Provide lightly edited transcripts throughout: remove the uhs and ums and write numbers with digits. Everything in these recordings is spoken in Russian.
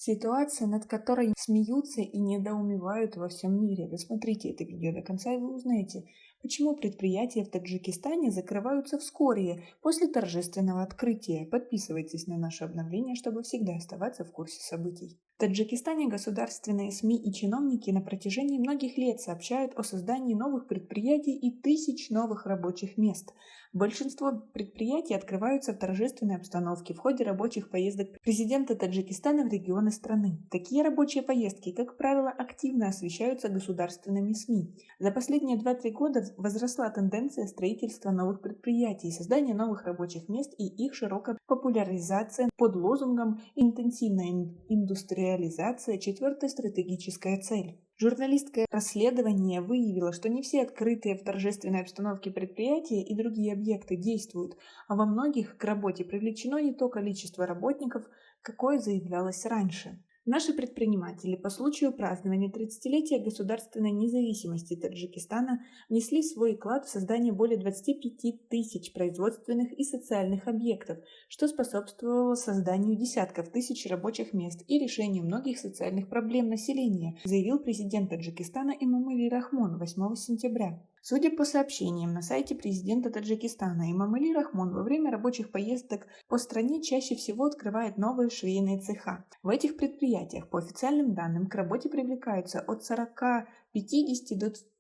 Ситуация, над которой смеются и недоумевают во всем мире. Досмотрите это видео до конца, и вы узнаете, почему предприятия в Таджикистане закрываются вскоре после торжественного открытия. Подписывайтесь на наше обновление, чтобы всегда оставаться в курсе событий. В Таджикистане государственные СМИ и чиновники на протяжении многих лет сообщают о создании новых предприятий и тысяч новых рабочих мест. Большинство предприятий открываются в торжественной обстановке в ходе рабочих поездок президента Таджикистана в регионы страны. Такие рабочие поездки, как правило, активно освещаются государственными СМИ. За последние 2-3 года возросла тенденция строительства новых предприятий, создания новых рабочих мест и их широкая популяризация под лозунгом «Интенсивная индустриализация – четвертая стратегическая цель». Журналистское расследование выявило, что не все открытые в торжественной обстановке предприятия и другие объекты действуют, а во многих к работе привлечено не то количество работников, какое заявлялось раньше. Наши предприниматели по случаю празднования 30-летия государственной независимости Таджикистана внесли свой вклад в создание более 25 тысяч производственных и социальных объектов, что способствовало созданию десятков тысяч рабочих мест и решению многих социальных проблем населения, заявил президент Таджикистана Эмомали Рахмон 8 сентября. Судя по сообщениям на сайте президента Таджикистана, Эмомали Рахмон во время рабочих поездок по стране чаще всего открывает новые швейные цеха. В этих предприятиях, по официальным данным, к работе привлекаются от 40-50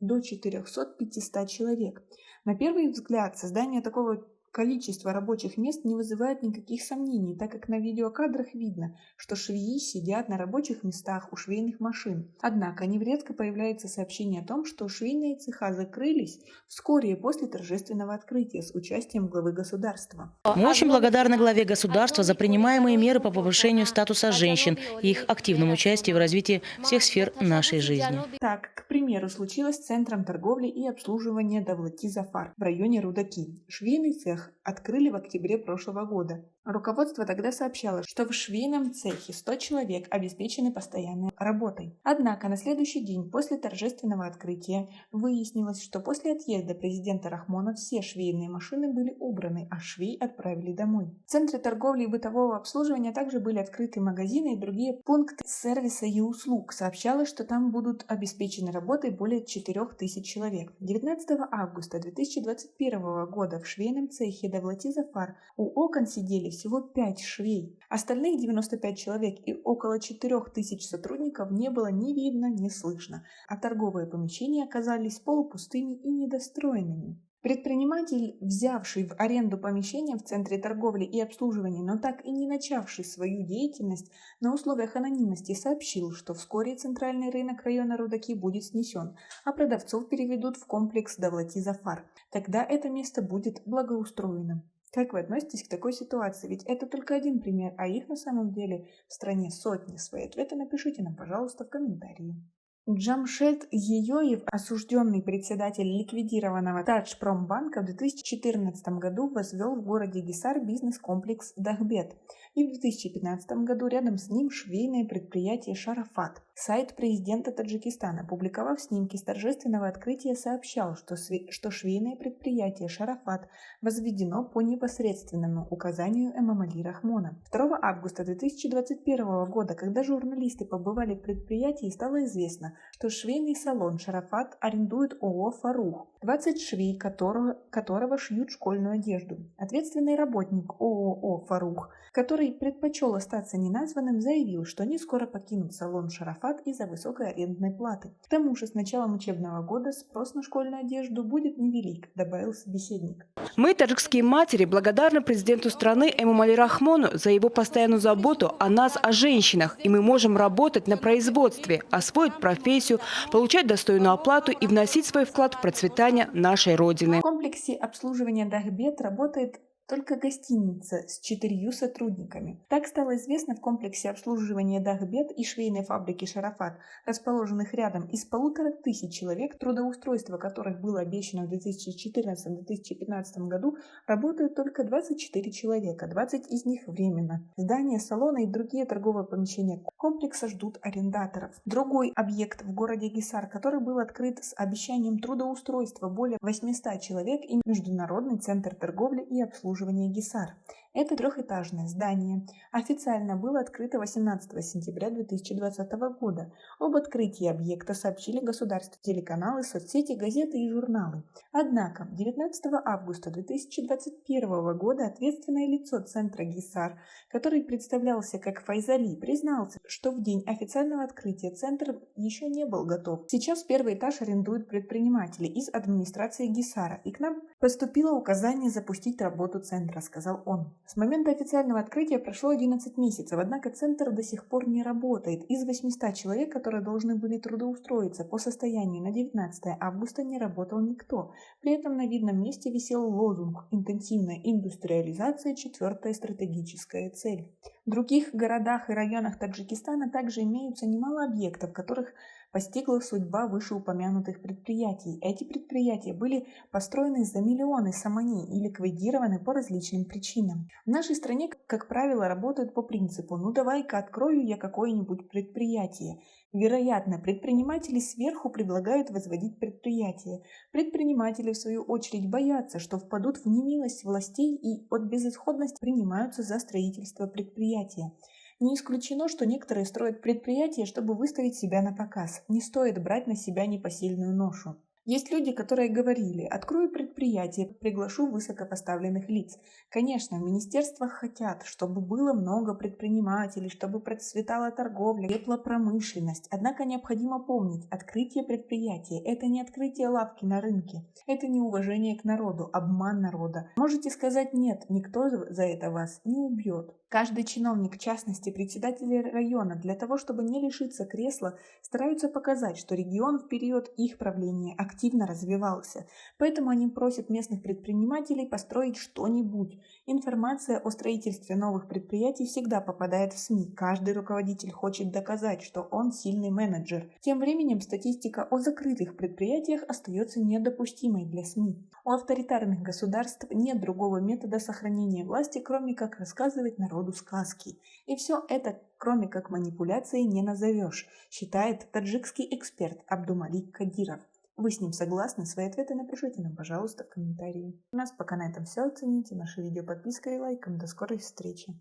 до 400-500 человек. На первый взгляд, создание такого количество рабочих мест не вызывает никаких сомнений, так как на видеокадрах видно, что швеи сидят на рабочих местах у швейных машин. Однако нередко появляется сообщение о том, что швейные цеха закрылись вскоре после торжественного открытия с участием главы государства. Мы очень благодарны главе государства за принимаемые меры по повышению статуса женщин и их активному участию в развитии всех сфер нашей жизни. Так, к примеру, случилось с центром торговли и обслуживания Давлати Зафар в районе Рудаки. Швейный цех открыли в октябре прошлого года. Руководство тогда сообщало, что в швейном цехе 100 человек обеспечены постоянной работой. Однако на следующий день после торжественного открытия выяснилось, что после отъезда президента Рахмона все швейные машины были убраны, а швей отправили домой. В центре торговли и бытового обслуживания также были открыты магазины и другие пункты сервиса и услуг. Сообщалось, что там будут обеспечены работой более 4000 человек. 19 августа 2021 года в швейном цехе Давлати Зафар у окон сидели всего 5 швей. Остальных 95 человек и около 4000 сотрудников не было ни видно, ни слышно, а торговые помещения оказались полупустыми и недостроенными. Предприниматель, взявший в аренду помещение в центре торговли и обслуживания, но так и не начавший свою деятельность на условиях анонимности, сообщил, что вскоре центральный рынок района Рудаки будет снесен, а продавцов переведут в комплекс Давлати Зафар. Тогда это место будет благоустроено. Как вы относитесь к такой ситуации? Ведь это только один пример, а их на самом деле в стране сотни. Свои ответы напишите нам, пожалуйста, в комментарии. Джамшед Йеёев, осужденный председатель ликвидированного Таджпромбанка, в 2014 году возвел в городе Гисар бизнес-комплекс Дахбет, и в 2015 году рядом с ним швейное предприятие Шарафат. Сайт президента Таджикистана, публиковав снимки с торжественного открытия, сообщал, что швейное предприятие Шарафат возведено по непосредственному указанию Эмомали Рахмона. 2 августа 2021 года, когда журналисты побывали в предприятии, стало известно, что швейный салон Шарафат арендует ООО «Фарух», 20 швей которого шьют школьную одежду. Ответственный работник ООО «Фарух», который предпочел остаться неназванным, заявил, что они скоро покинут салон Шарафат из-за высокой арендной платы. К тому же с началом учебного года спрос на школьную одежду будет невелик, добавил собеседник. Мы, таджикские матери, благодарны президенту страны Эмомали Рахмону за его постоянную заботу о нас, о женщинах. И мы можем работать на производстве, освоить профессию, получать достойную оплату и вносить свой вклад в процветание нашей Родины. В комплексе обслуживания Дахбет работает только гостиница с 4 сотрудниками. Так стало известно, в комплексе обслуживания Дахбет и швейной фабрики Шарафат, расположенных рядом, из 1500 человек, трудоустройство которых было обещано в 2014-2015 году, работают только 24 человека, 20 из них временно. Здания, салоны и другие торговые помещения комплекса ждут арендаторов. Другой объект в городе Гисар, который был открыт с обещанием трудоустройства более 800 человек, и Международный центр торговли и обслуживания Гисар. Это трехэтажное здание. Официально было открыто 18 сентября 2020 года. Об открытии объекта сообщили государственные телеканалы, соцсети, газеты и журналы. Однако 19 августа 2021 года ответственное лицо центра ГИСАР, который представлялся как Файзали, признался, что в день официального открытия центр еще не был готов. Сейчас первый этаж арендуют предприниматели из администрации ГИСАРа, и к нам поступило указание запустить работу центра, сказал он. С момента официального открытия прошло 11 месяцев, однако центр до сих пор не работает. Из 800 человек, которые должны были трудоустроиться по состоянию на 19 августа, не работал никто. При этом на видном месте висел лозунг «Интенсивная индустриализация – четвертая стратегическая цель». В других городах и районах Таджикистана также имеются немало объектов, которых постигла судьба вышеупомянутых предприятий. Эти предприятия были построены за миллионы самани и ликвидированы по различным причинам. В нашей стране, как правило, работают по принципу «ну давай-ка открою я какое-нибудь предприятие». Вероятно, предприниматели сверху предлагают возводить предприятия. Предприниматели, в свою очередь, боятся, что впадут в немилость властей и от безысходности принимаются за строительство предприятия. Не исключено, что некоторые строят предприятия, чтобы выставить себя на показ. Не стоит брать на себя непосильную ношу. Есть люди, которые говорили: «Открою предприятие, приглашу высокопоставленных лиц». Конечно, в министерствах хотят, чтобы было много предпринимателей, чтобы процветала торговля, крепла промышленность. Однако необходимо помнить, открытие предприятия – это не открытие лавки на рынке. Это не уважение к народу, обман народа. Можете сказать «нет», никто за это вас не убьет. Каждый чиновник, в частности председатели района, для того, чтобы не лишиться кресла, стараются показать, что регион в период их правления активно развивался. Поэтому они просят местных предпринимателей построить что-нибудь. Информация о строительстве новых предприятий всегда попадает в СМИ. Каждый руководитель хочет доказать, что он сильный менеджер. Тем временем статистика о закрытых предприятиях остается недопустимой для СМИ. У авторитарных государств нет другого метода сохранения власти, кроме как рассказывать народу сказки. И все это, кроме как манипуляции, не назовешь, считает таджикский эксперт Абдумалик Кадиров. Вы с ним согласны? Свои ответы напишите нам, пожалуйста, в комментарии. У нас пока на этом все. Оцените наше видео подпиской и лайком. До скорой встречи.